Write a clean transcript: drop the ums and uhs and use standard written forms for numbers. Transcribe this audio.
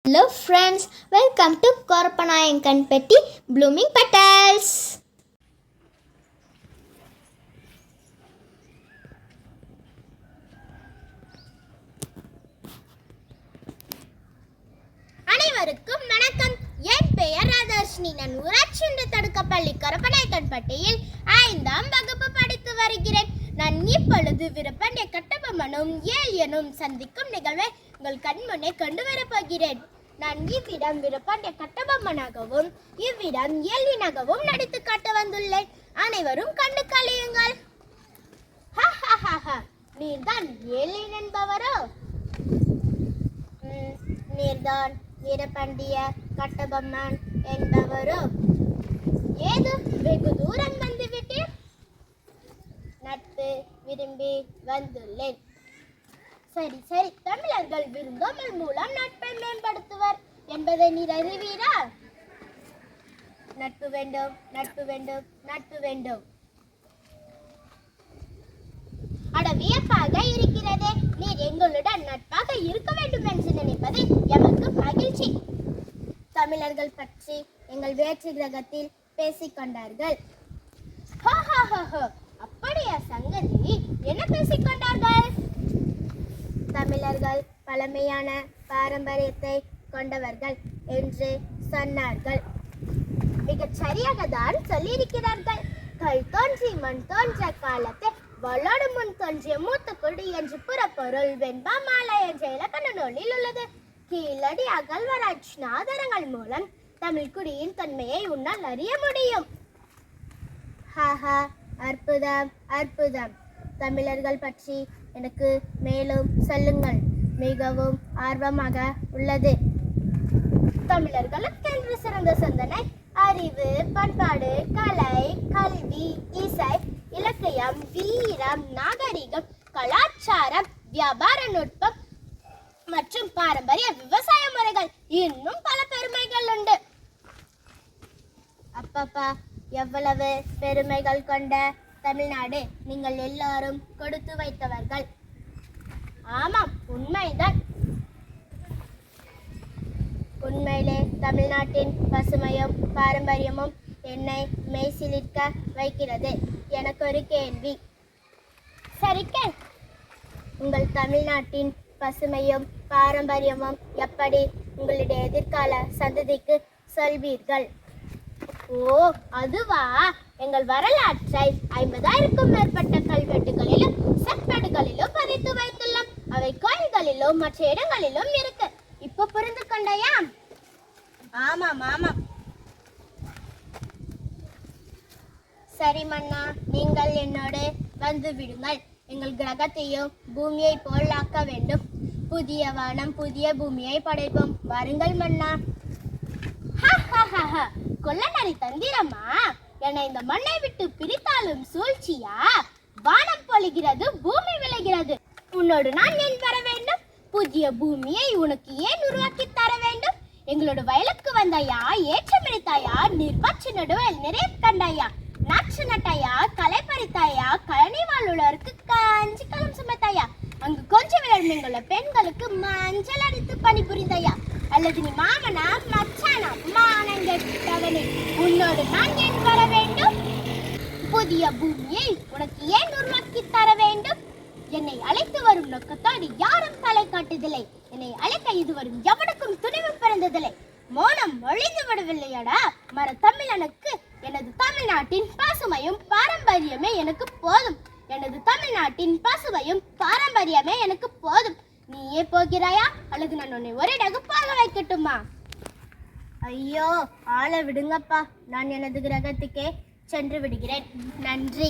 Hello friends, welcome to Korpanayankan Petti Blooming Petals. அனைவருக்கும் வணக்கம். என் பெயர் ராதாஸ்ரீ. நான் ஊராட்சி ஒன்றிய தொடக்கப்பள்ளி கொரப்பநாயக்கன்பட்டியில் 5ஆம் வகுப்பு படித்து வருகிறேன். நான் இப்பொழுது விருப்பண்டிய கட்டபொம்மனும் ஏலியனும் சந்திக்கும் நிகழ்வை உங்கள் கண்முன்னே கொண்டு வரப்போகிறேன். நான் இவ்விடம் விருப்பண்டிய கட்டபொம்மனாகவும் இவ்விடம் ஏலியனாகவும் நடித்து காட்ட வந்துள்ளேன். அனைவரும் கண்டு கழியுங்கள். நீர்தான் ஏலியன் என்பவரோ? நீர்தான் வீரபாண்டிய கட்டபொம்மன் என்பவரோ? ஏது வெகு தூரம் வந்துவிட்டேன். நட்பு விரும்பி வந்துள்ளேன். சரி சரி, தமிழர்கள் விருந்தோம்பல் மூலம் நட்பை மேம்படுத்துவர் என்பதை நீர் அறிவீரா? நட்பு வேண்டும், நட்பு வேண்டும், நட்பு வேண்டும். அட வியப்பாக இருக்கிறதே. நீர் எங்களுடன் நட்பாக இருக்க வேண்டும் என்று நினைப்பது எமக்கு மகிழ்ச்சி. தமிழர்கள் பற்றி எங்கள் வேற்று கிரகத்தில் பேசிக்கொண்டார்கள். அப்படியா சங்கதி? என்ன பேசிக்கொண்டார்கள்? தமிழர்கள் பழமையான பாரம்பரியத்தை கொண்டவர்கள் என்று சொன்னார்கள். மிகச் சரியாக தான் சொல்லியிருக்கிறார்கள். கல் தோன்றி மண் தோன்ற காலத்தை வளோடு முன் தோன்றிய மூத்த குடி என்று புறப்பொருள் வெண்பா மாலை என்ற இலக்கண நூலில் உள்ளது. கீழடி அகழ்வாராய்ச்சி ஆதாரங்கள் மூலம் தமிழ் குடியின் தன்மையை உன்னால் அறிய முடியும். அற்புதம் அற்புதம். தமிழர்கள் பற்றி எனக்கு மேலும் சொல்லுங்கள். மிகவும் ஆர்வமாக உள்ளது. தமிழர்களுக்கென்று சிறந்த சிந்தனை, அறிவு, பண்பாடு, கலை, கல்வி, இசை, இலக்கியம், வீரம், நாகரிகம், கலாச்சாரம், வியாபார நுட்பம் மற்றும் பாரம்பரிய விவசாய முறைகள், இன்னும் பல பெருமைகள் உண்டு. அப்பப்பா, எவ்வளவு பெருமைகள் கொண்ட தமிழ்நாடு! நீங்கள் எல்லாரும் கொடுத்து வைத்தவர்கள். ஆமாம், உண்மைதான். உண்மையிலே தமிழ்நாட்டின் பசுமையும் பாரம்பரியமும் என்னை மெய்சிலிர்க்க வைக்கிறது. எனக்கு ஒரு கேள்வி. சரிக்கே, உங்கள் தமிழ்நாட்டின் பசுமையும் பாரம்பரியமும் எப்படி உங்களுடைய எதிர்கால சந்ததிக்கு சொல்வீர்கள்? ஓ, அதுவா? எங்கள் வரலாற்றை 50,000க்கும் மேற்பட்ட கல்வெட்டுகளிலும் செப்பேடுகளிலும் பதித்து வைத்துள்ளோம். அவை கோயில்களிலும் மற்ற இடங்களிலும் இருக்கு. இப்ப புரிந்து கொண்டாயா? ஆமாம் ஆமாம். சரி மன்னா, நீங்கள் என்னோடு வந்து விடுங்கள். எங்கள் கிரகத்தையும் பூமியை போல் ஆக்க வேண்டும். புதிய வானம் புதிய பூமியை படைப்போம். வாருங்கள் மன்னா. கொல்லநரி தந்திரமா? என்னை இந்த மண்ணை விட்டு பிரித்தாலும் சூழ்ச்சியா? வானம் பொழிகிறது, பூமி விளைகிறது. உன்னோடு நான் ஏன் வர வேண்டும்? புதிய பூமியை உனக்கு ஏன் உருவாக்கி தர வேண்டும்? எங்களோட வயலுக்கு வந்தாயா? ஏற்றமிழித்தாயா? நீர்ப்பாய்ச்சி நடுவில் நிறைய கண்டாயா? நாற்று நட்டாயா? களை பறித்தாயா? கழனி வாழ்வுள்ளவருக்கு காஞ்சி களம் சுமத்தாயா? அங்கு கொஞ்சம் விளையாடுங்கள பெண்களுக்கு மஞ்சள் அடித்து பணிபுரிந்தாயா? அல்லது நீ மாமனா மச்சானா? மானங்கெட்டவனே, உன்னோடு நான் ஏன் வர வேண்டும்? புதிய பூமியை உனக்கு ஏன் உருவாக்கி தர வேண்டும்? என்னை அழைத்து வரும் நோக்கத்தோடு யாரும் தலை காட்டுதில்லை. என்னை அழைக்க இதுவரும் எவனுக்கும் துணிவு பிறந்ததில்லை. மோனம் ஒழிந்து விடவில்லையடா மர தமிழனுக்கு. எனது தமிழ்நாட்டின் பசுமையும் பாரம்பரியமே எனக்கு போதும். எனது தமிழ்நாட்டின் பசுமையும் பாரம்பரியமே எனக்கு போதும். நீயே போகிறாயா அல்லது நான் உன்னை ஒரு இடகு போக வைக்கட்டுமா? ஐயோ, ஆளை விடுங்கப்பா. நான் எனது கிரகத்துக்கே சென்று விடுகிறேன். நன்றி.